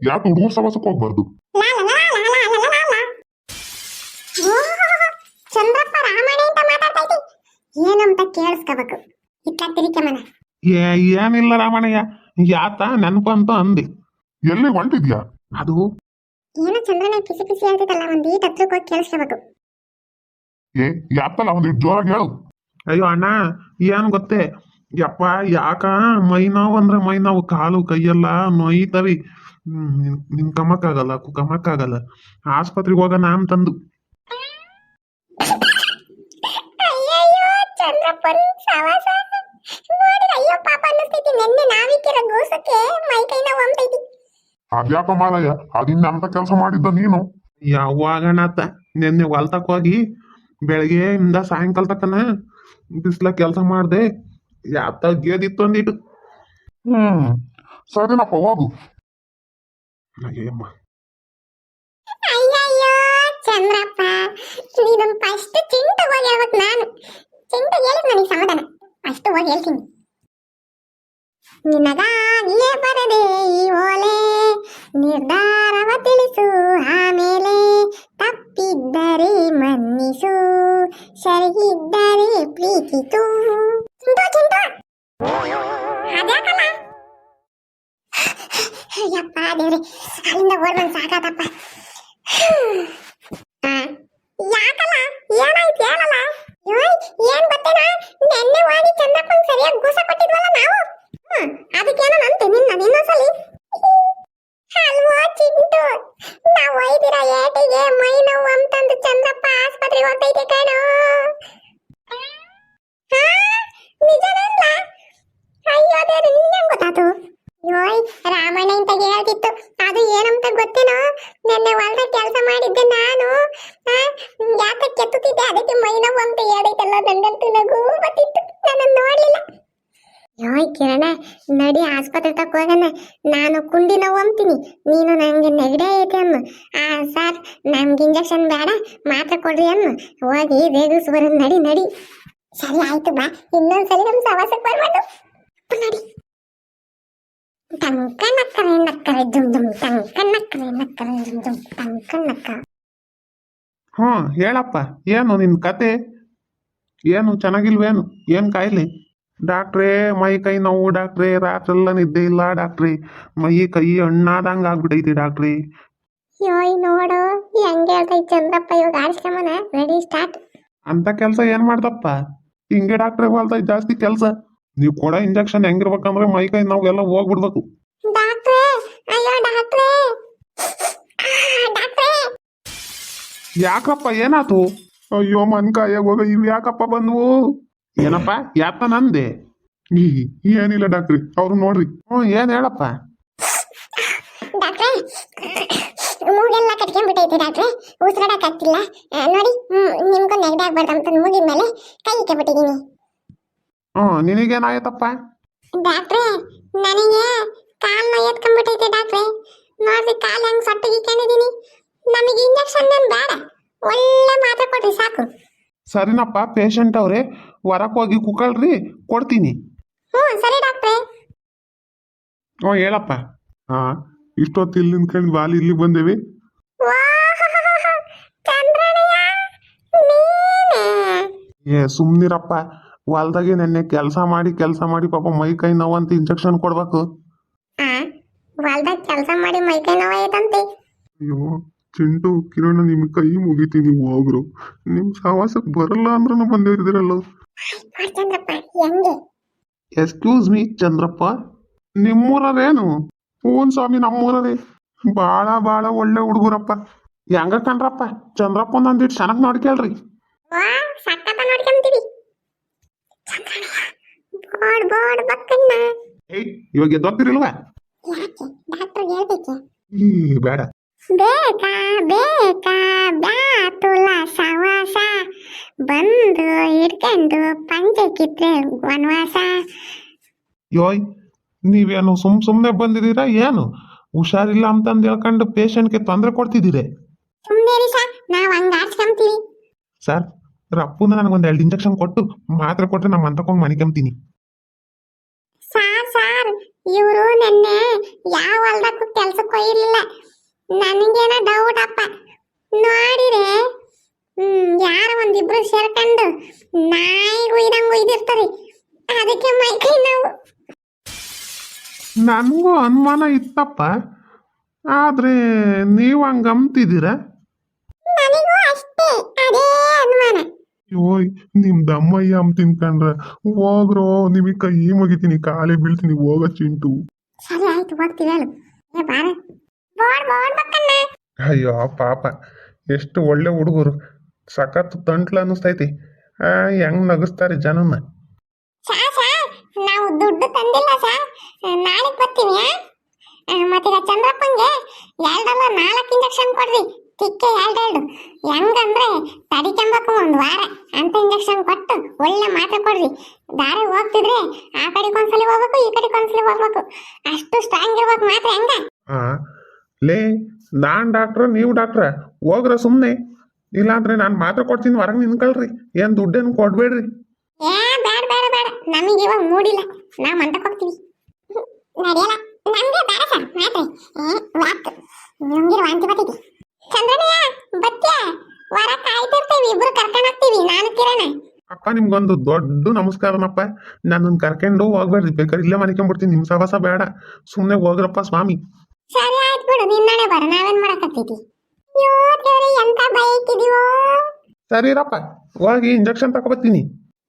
ಯಾಕೆ ಹುಡುಗರು ಸವಾಸಕ್ಕೆ ಹೋಗ್ಬಾರ್ದು? ಚಂದ್ರಪ್ಪ ರಾಮಾಯಣ ಅಂತ ಮಾತಾಡ್ತಾ ಇದ್ದಿ ಏನಂತ ಕೇಳಿಸ್ಕೋಬೇಕು. ಇಟ್ಲ ತಿರಿಕಮನ ಏನಿಲ್ಲ ರಾಮಣ್ಣಯ್ಯ, ಯಾತ ನೆನಪಂತ ಅಂದಿ. ಎಲ್ಲಿ ಹೊಂಟಿದ್ಯಾ? ಅದು ಏನೋ ಚಂದ್ರನ ಪಿಸಿ ಪಿಸಿ ಹೇಳ್ತಿದ್ದಲ್ಲ, ಒಂದ್ ಈಟ್ ಹತ್ರಕ್ಕೆ ಹೋಗಿ ಕೇಳಿಸ್ಕೋಬೇಕು. ಯಾತಲ್ಲ ಒಂದಿಟ್ಟು ಜೋರಾಗಿ ಹೇಳು. ಅಯ್ಯೋ ಅಣ್ಣ, ಏನ್ ಗೊತ್ತೇ ಯಪ್ಪ, ಯಾಕ ಮೈ ನೋವು ಅಂದ್ರೆ ಮೈ ನೋವು, ಕಾಲು ಕೈಯೆಲ್ಲ ನೋಯ್ತವಿ. ನಿನ್ ಕಮ್ಮಕ್ಕಾಗಲ್ಲ, ಕಮ್ಮಕ್ಕಾಗಲ್ಲ. ಆಸ್ಪತ್ರೆಗೆ ಹೋಗೋಣ ಅಂತಂದು. ಅಯ್ಯಯ್ಯೋ ಚಂದ್ರಪ್ಪನ್ ಸವಾಸ ನೋಡಿ, ಅಯ್ಯೋ ಪಾಪ ಅನ್ನಿಸ್ತೈತಿ. ನೆನ್ನೆ ನಾವಿಕ್ಕಿರೋ ಗೋಸಕ್ಕೆ ಮೈ ಕೈ ನೋವು ಅಂತೈತಿ. ಅದ್ಯಾಕ ಮಾಲಯ್ಯ, ಅದಿನ್ನ ಅಂತ ಕೆಲಸ ಮಾಡಿದ್ದ ನೀನು? ಯಾವಾಗಣತ್ತ ನಿನ್ನೆ ಹೊಲ್ತಕ್ ಹೋಗಿ ಬೆಳಗ್ಗೆಯಿಂದ ಸಾಯಂಕಾಲ ತಕ್ಕನ ಬಿಸ್ಲ ಕೆಲಸ ಮಾಡ್ದೆ. ಯಾತ ಗೇದಿತ್ತು ಅಂದಿಟ್ಟು. ಸರಿನಪ್ಪ, ಹೋಗು. ಅಯ್ಯಮ್ಮ, ಅಯ್ಯಯ್ಯೋ ಚಂದ್ರಪ್ಪ, ಇದೊಂದು ಫಸ್ಟ್ ಚಿಂಟು ಹೋಗಿ ಹೇಳ್ಬೇಕು. ನಾನು ಚಿಂಟು ಹೇಳಿದ್ ನನಗೆ ಸಮಾಧಾನ, ಫಸ್ಟ್ ಹೋಗಿ ಹೇಳ್ತೀನಿ. ನಿನಗಾಗಿಯೇ ಬರದೆ ಈ ಓಲೆ, ನಿರ್ಧಾರವ ತಿಳಿಸು ಆಮೇಲೆ, ತಪ್ಪಿದ್ದರೆ ಮನ್ನಿಸು, ಸರಿಯಿದ್ದರೆ ಪ್ರೀತಿಸು. ಚಿಂಟು ಚಿಂಟು ಅದ್ಯಾಕಲ್ಲ? ಯಪ್ಪ ದೇವ್ರೆ, ಅಲ್ಲಿಂದ ಓಡ್ಬಂದು ಸಾಕಾತಪ್ಪ. ಯಾಕಲ್ಲ, ಏನಾಯ್ತು ಹೇಳಲ್ಲ? ಏನ್ ಗೊತ್ತೇನ, ನೆನ್ನೆ ಹೋಗಿ ಚಂದ್ರಪ್ಪನ್ ಸರಿಯಾಗಿ ಗೂಸ ಕೊಟ್ಟಿದ್ವಲ್ಲ ನಾವು, ಅದಕ್ಕೇನೋ ನಂತೆ ಇನ್ನೊಂದ್ಸಲಿ. ಅಲ್ವೋ ಚಿಂಟು, ನಾವು ಒಯ್ದಿರ ಏಟಿಗೆ ಮೈ ನೋವು ಅಂತಂದು ಚಂದ್ರಪ್ಪ ಆಸ್ಪತ್ರೆಗೆ ಹೋಗ್ತೈತೆ ಕಣೋ. ನಿಜನೇನ್ಲ? ಅಯ್ಯೋ ದೇವ್ರೆ, ನಿಂಗೆ ಗೊತ್ತಾತು? ಯೋಯ್, ರಾಮಣ್ಣ ಅಂತ ಹೇಳ್ತಿತ್ತು. ಅದು ಏನಂತ ಗೊತ್ತೇನೋ, ನೆನ್ನೆ ಹೊಲ್ದಾಗ ಕೆಲಸ ಮಾಡಿದ್ದೆ ನಾನು, ಯಾಕೆ ಕೆತ್ತುತ್ತಿದ್ದೆ, ಅದಕ್ಕೆ ಮೈ ನೋವು ಅಂತ ಹೇಳೈತಲ್ಲ. ನಂಗಂತೂ ನಗು ಬರ್ತಿತ್ತು, ನಾನು ನೋಡ್ಲಿಲ್ಲ. ಯೋಯ್ ಕಿರಣ, ನಡಿ ಆಸ್ಪತ್ರೆ ತಕ್ಕ ಹೋಗೋಣ. ನಾನು ಕುಂಡಿ ನೋವು ಅಂತೀನಿ, ನೀನು ನಂಗೆ ನೆಗಡಿ ಐತೆ ಅನ್ನು. ಸರ್ ನಮ್ಗೆ ಇಂಜೆಕ್ಷನ್ ಬೇಡ, ಮಾತ್ರೆ ಕೊಡ್ರಿ ಅನ್ನು. ಹೋಗಿ ರೇಗಿಸ್ ಬರೋದು, ನಡಿ ನಡಿ. ಸರಿ ಆಯ್ತು ಬಾ, ಇನ್ನೊಂದ್ಸಲಿ ನಮ್ ಸವಾಸಕ್ಕೆ ಬರ್ಬಾರ್ದು. ನಡಿ. ಟಂಕ ನಕ್ಕರೆ ನಕ್ಕರೆ ದುಮ್ ದುಮ್, ಟಂಕ ನಕ್ಕರೆ ನಕ್ಕರೆ ದುಮ್ ದುಮ್, ಟಂಕ ನಕ್ಕ. ಹೇಳಪ್ಪ, ಏನು ನಿನ್ ಕತೆ? ಏನು ಚೆನ್ನಾಗಿಲ್ವೇನು? ಏನ್ ಕಾಯಿಲೆ? ಡಾಕ್ಟ್ರೇ, ಮೈ ಕೈ ನೋವು ಡಾಕ್ಟ್ರೇ, ರಾತ್ರೆಲ್ಲ ನಿದ್ದೆ ಇಲ್ಲ ಡಾಕ್ಟ್ರೇ, ಮೈ ಕೈ ಹಣ್ಣಾದಂಗ ಆಗ್ಬಿಟ್ಟೈತಿ ಡಾಕ್ಟ್ರೇ. ಯೋಯ್ ನೋಡು ಹೆಂಗೆ ಹೇಳ್ತೈ ಚಂದ್ರಪ್ಪ. ಇವಾಗ ಆರಿಸ್ಕೊಂಬನ, ರೆಡಿ ಸ್ಟಾರ್ಟ್. ಅಂತ ಕೆಲಸ ಏನ್ ಮಾಡ್ದಪ್ಪ? ಹಿಂಗೆ ಡಾಕ್ಟ್ರೇ ಹೊಲ್ದ ಜಾಸ್ತಿ ಕೆಲಸ. ನೀವು ಕೊಡೋ ಇಂಜೆಕ್ಷನ್ ಹೆಂಗಿರ್ಬೇಕಂದ್ರೆ ಮೈ ಕೈ ನೋವೆಲ್ಲ ಹೋಗ್ಬಿಡ್ಬೇಕು. ಡಾಕ್ಟ್ರೇ, ಅಯ್ಯೋ ಡಾಕ್ಟ್ರೇ, ಡಾಕ್ಟ್ರೇ. ಯಾಕಪ್ಪ, ಏನಾತು? ಅಯ್ಯೋ ಮನ್ಕಾಯಾಗ ಹೋಗ, ಇವ್ ಯಾಕಪ್ಪ ಬಂದ್ವು? ಏನಪ್ಪ, ಯಾತ ನಂದೆ? ಏನಿಲ್ಲ ಡಾಕ್ಟ್ರಿ, ಅವ್ರು ನೋಡ್ರಿ. ಏನ್ ಹೇಳಪ್ಪ? ಡಾಕ್ಟ್ರೇ, ಮೂಗೆಲ್ಲ ಕಟ್ಕೊಂಡ್ಬಿಟ್ಟೈತೆ ಡಾಕ್ಟ್ರೇ, ಉಸಿರಾಡಕ್ಕಾಗ್ತಿಲ್ಲ. ನೋಡಿ, ನಿಮ್ಗೂ ನೆಗಡಿ ಆಗ್ಬಾರ್ದು ಅಂತ ಮೂಗಿನ ಮೇಲೆ ಕೈ ಇಕ್ಕೆಬಿಟ್ಟಿದ್ದೀನಿ. ನಿನಗೇನಾಯ್ತಪ್ಪ? ಡಾಕ್ಟ್ರೇ, ನನಗೆ ಕಾಲ್ ನೋವು ಎತ್ಕೊಂಡ್ಬಿಟ್ಟೈತೆ ಡಾಕ್ಟ್ರೇ. ನೋಡ್ರಿ ಕಾಲ್ ಹೆಂಗ್ ಸೊಟ್ಟಿಗಿಕೊಂಡಿದ್ದೀನಿ. ನಮಗೆ ಇಂಜೆಕ್ಷನ್ ಏನು ಬೇಡ, ಒಳ್ಳೆ ಮಾತ್ರೆ ಕೊಡ್ರಿ ಸಾಕು. ಸರಿನಪ್ಪ, ಪೇಷಂಟ್ ಅವ್ರೆ, ಹೊರಕ್ ಹೋಗಿ ಕುಕ್ಕಳ್ರಿ, ಕೊಡ್ತೀನಿ. ಸರಿ ಡಾಕ್ಟ್ರೇ. ಹೇಳಪ್ಪ. ಇಷ್ಟೊತ್ತು ಇಲ್ಲಿ ನಿಂತ್ಕೊಂಡು ಬಾಲಿ ಇಲ್ಲಿ ಬಂದೇವಿ. ಸುಮ್ನಿರಪ್ಪ, ಹೊಲ್ದಾಗೆ ನೆನ್ನೆ ಕೆಲಸ ಮಾಡಿ ಪಾಪ ಮೈ ಕೈ ನೋವು ಅಂತ ಇಂಜೆಕ್ಷನ್ ಕೊಡ್ಬೇಕು. ಹೊಲ್ದಾಗ ಕೆಲಸ ಮಾಡಿ ಮೈ ಕೈ ನೋವು ಐತಂತೆ. ಅಯ್ಯೋ ಚಿಂಟು, ಕಿರಣ, ನಿಮ್ ಕೈ ಮುಗಿತೀನಿ ಹೋಗ್ರು. ನಿಮ್ ಸವಾಸಕ್ಕೆ ಬರಲ್ಲ ಅಂದ್ರೂ ಬಂದಿರ್ದಿರಲ್ಲ. ಚಂದ್ರಪ್ಪ ಹೆಂಗೆ? ಎಕ್ಸ್ಕ್ಯೂಸ್ ಮೀ ಚಂದ್ರಪ್ಪ, ನಿಮ್ಮೂರೇನು? ಹೂನ್ ಸ್ವಾಮಿ, ನಮ್ಮೂರೇ. ಬಾಳ ಬಾಳ ಒಳ್ಳೆ ಹುಡುಗರಪ್ಪ. ಹೆಂಗ ಕಣ್ರಪ್ಪ, ಚಂದ್ರಪ್ಪ ಅಂದಿಟ್ಟು ಚೆನ್ನಾಗಿ ನೋಡ್ಕೇಳ್ರಿ. ಸಕ್ಕತ್ತ ನೋಡ್ಕೊಂತೀವಿ. Board board ಬಕ್ಕಣ್ಣ. ಇವಾಗ ಎದ್ದೋಗ್ತಿರಿಲ್ವಾ? ಯಾಕೆ ಡಾಕ್ಟರ್ ಹೇಳ್ಬೇಕು? ಬೇಡ. ಬೇಕಾ ಬೇಕಾ ಬ್ಯಾತುಲ ಸವಾಸ, ಬಂದು ಹಿಡ್ಕೊಂಡು ಪಂಚೆ ಕಿತ್ರೆ ವನವಾಸ. ಯೋಯ್, ನೀವೇನು ಸುಮ್ನೆ ಬಂದಿದ್ದೀರಾ ಏನು? ಹುಷಾರಿಲ್ಲ ಅಂತಂದು ಹೇಳ್ಕೊಂಡು ಪೇಷಂಟ್ಗೆ ತೊಂದರೆ ಕೊಡ್ತಿದ್ದೀರಿ. ಸುಮ್ಮನೆ ಸರ್, ನಾವು ಹಂಗೆ ಆಡ್ಸ್ಕೊಂತೀವಿ. ಸರ್, ರಪ್ಪುನ ನನಗೊಂದು 2 ಇಂಜೆಕ್ಷನ್ ಕೊಟ್ಟು ಮಾತ್ರೆ ಕೊಟ್ಟರೆ ನಮ್ಮ ಅಂತಕ್ಕೋಗಿ ಮನಿಕೊಂತೀನಿ. ಸಾರ್ ಇವರು ನೆನ್ನೆ ಯಾವ ಹೊಲ್ದಕ್ಕೂ ಕೆಲ್ಸಕ್ಕೆ ಹೋಗಿರ್ಲಿಲ್ಲ. ನನಗೇನ ಡೌಟ್ ಅಪ್ಪ. ನೋಡಿರೆ ಯಾರ ಒಂದಿಬ್ರು ಸೇರ್ಕೊಂಡು ನಾಯಿಗೂ ಇದಂಗೂ ಇದಿರ್ತಾರೆ. ಅದಕ್ಕೆ ಮೈಕೈ ನಾವು ನನಗೂ ಅನುಮಾನ ಇತ್ತಪ್ಪ, ಆದ್ರೆ ನೀವು ಹಂಗೆ ಅಂಬ್ತಿದ್ದೀರ. ನನಗೂ ಅಷ್ಟೇ ಅದೇ ಅನುಮಾನ. ಓಯ್ ನಿಮ್ ದಮ್ಮಯ್ಯ ಅಮ್ ತಿನ್ಕಂಡ್ರೆ ಹೋಗ್ರೋ, ನಿಮಗೆ ಕೈ ಮುಗಿತೀನಿ, ಕಾಲೇ ಬೀಳ್ತೀನಿ, ಹೋಗ ಚಿಂಟು. ಸರಿ ಆಯ್ತು, ಹೋಗ್ತೀವಿ ಹೇಳು. ಏ ಬಾರ ಬೋಡ್ ಬಕ್ಕಣ್ಣ. ಅಯ್ಯೋ ಪಾಪ, ಎಷ್ಟು ಒಳ್ಳೆ ಹುಡುಗರು, ಸಖತ್ ತಂಟ್ಲ ಅನ್ನಿಸ್ತೈತಿ. ಹೆಂಗ್ ನಗಿಸ್ತಾರೆ ಜನನ. ನಾವು ದುಡ್ಡು ತಂದಿಲ್ಲ ಸರ್, ನಾಳೆ ಬರ್ತೀವಿ. ಮತ್ತೀಗ ಚಂದ್ರಪ್ಪಂಗೆ $2 ಇಂಜೆಕ್ಷನ್ ಕೊಡ್ರಿ, ತಿಕ್ಕೆ ಎರಡು. ಹೆಂಗಂದ್ರೆ ತಡಿಕೆಂಬಕು 1 ವಾರ ಅಂತ ಇಂಜೆಕ್ಷನ್ ಕೊಟ್ಟು ಒಳ್ಳೆ ಮಾತ್ರೆ ಕೊಡ್ರಿ. ದಾರಿ ಹೋಗ್ತಿದ್ರೆ ಆ ಕಡೆಗೆ ಒಂದ್ಸಲಿ ಹೋಗ್ಬೇಕು, ಈ ಕಡೆಗೆ ಒಂದ್ಸಲಿ ಹೋಗ್ಬೇಕು, ಅಷ್ಟು ಸ್ಟ್ರಾಂಗ್ ಇರ್ಬೇಕು ಮಾತ್ರೆ. ಹೆಂಗ ಲೇ, ನಾನ್ ಡಾಕ್ಟ್ರ ನೀವು ಡಾಕ್ಟ್ರ, ಹೋಗ್ರ ಸುಮ್ಮನೆ. ಇಲ್ಲಾಂದ್ರೆ ನಾನು ಮಾತ್ರ ಕೊಡ್ತೀನಿ, ಹೊರಗೆ ನಿನ್ಕಳ್ರಿ, ಏನು ದುಡ್ಡೇನು ಕೊಡ್ಬೇಡ್ರಿ. ಏ ಬೇಡ ಬೇಡ ಬೇಡ, ನಮಗೆ ಇವಾಗ ಮೂಡಿಲ್ಲ, ನಾವು ಮಂಟಕ್ಕೆ ಹೋಗ್ತೀವಿ. ನಡೆಯಲ್ಲ ನಮ್ಗೆ ಬೇಡ ಸರ್ ಮಾತ್ರೆ. ವಾಕ್ ನಮ್ಗೆ ವಾಂತಿ ಬರ್ತೈತಿ. ಚಂದ್ರನಯ್ಯ ಬತ್ಯ ಹೊರ ಕಾಯ್ತಿರ್ತೀವಿ, ಇಬ್ರು ಕರ್ಕೊಂಡು ಹೋಗ್ತೀವಿ, ನಾನು ಕಿರಣ. ಅಪ್ಪ ನಿಮ್ಗೊಂದು ದೊಡ್ಡ ನಮಸ್ಕಾರನಪ್ಪ. ನನ್ನನ್ನು ಕರ್ಕೊಂಡು ಹೋಗ್ಬೇಡ್ರಿ, ಬೇಕಾದ್ರೆ ಇಲ್ಲೇ ಮನಿಕೊಂಡ್ಬಿಡ್ತೀನಿ, ನಿಮ್ಮ ಸವಾಸ ಬೇಡ, ಸುಮ್ಮನೆ ಹೋಗ್ರಪ್ಪ ಸ್ವಾಮಿ. ಸರಿ ಆಯ್ತು ಬಿಡು, ನಿನ್ನಣೆ ಬರ, ನಾವೇನ್ ಮಾಡಕತ್ತೈತಿ. ಅಯ್ಯೋ ದೇವ್ರೆ, ಎಂತ ಬೈಕ್ ಇದೀವೋ. ಸರಿ ಇರಪ್ಪ, ಹೋಗಿ ಇಂಜೆಕ್ಷನ್ ತಗೊಬತ್ತೀನಿ.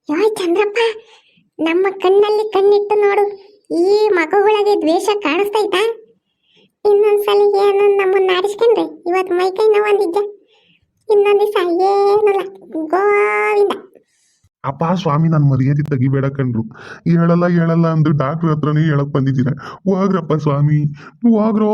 ಯೋ ಚಂದ್ರಪ್ಪ, ನಮ್ಮ ಕಣ್ಣಲ್ಲಿ ಕಣ್ಣಿಟ್ಟು ನೋಡು, ಈ ಮಗುಗಳಿಗೆ ದ್ವೇಷ ಕಾಣಿಸ್ತೈತಾ? ಇನ್ನೊಂದ್ಸಲಿ ಏನು ನಮ್ಮನ್ನ ಆಡಿಸ್ಕೊಂಡ್ರೆ ಇವತ್ತು ಮೈಕೈ ನೋವಂದಿದ್ದೆ, ಇನ್ನೊಂದ್ ದಿವಸ ಏನಿಲ್ಲ, ಗೋವಿಂದ. ಅಪ್ಪ ಸ್ವಾಮಿ, ನಾನು ಮರ್ಯಾದೆ ತೆಗಿಬೇಡ ಕಣ್ರು. ಹೇಳಲ್ಲ ಅಂದು ಡಾಕ್ಟ್ರ್ ಹತ್ರನೇ ಹೇಳಕ್ ಬಂದಿದ್ದೀರ. ಹೋಗ್ರಪ್ಪ ಸ್ವಾಮಿ, ಹೋಗ್ರೋ.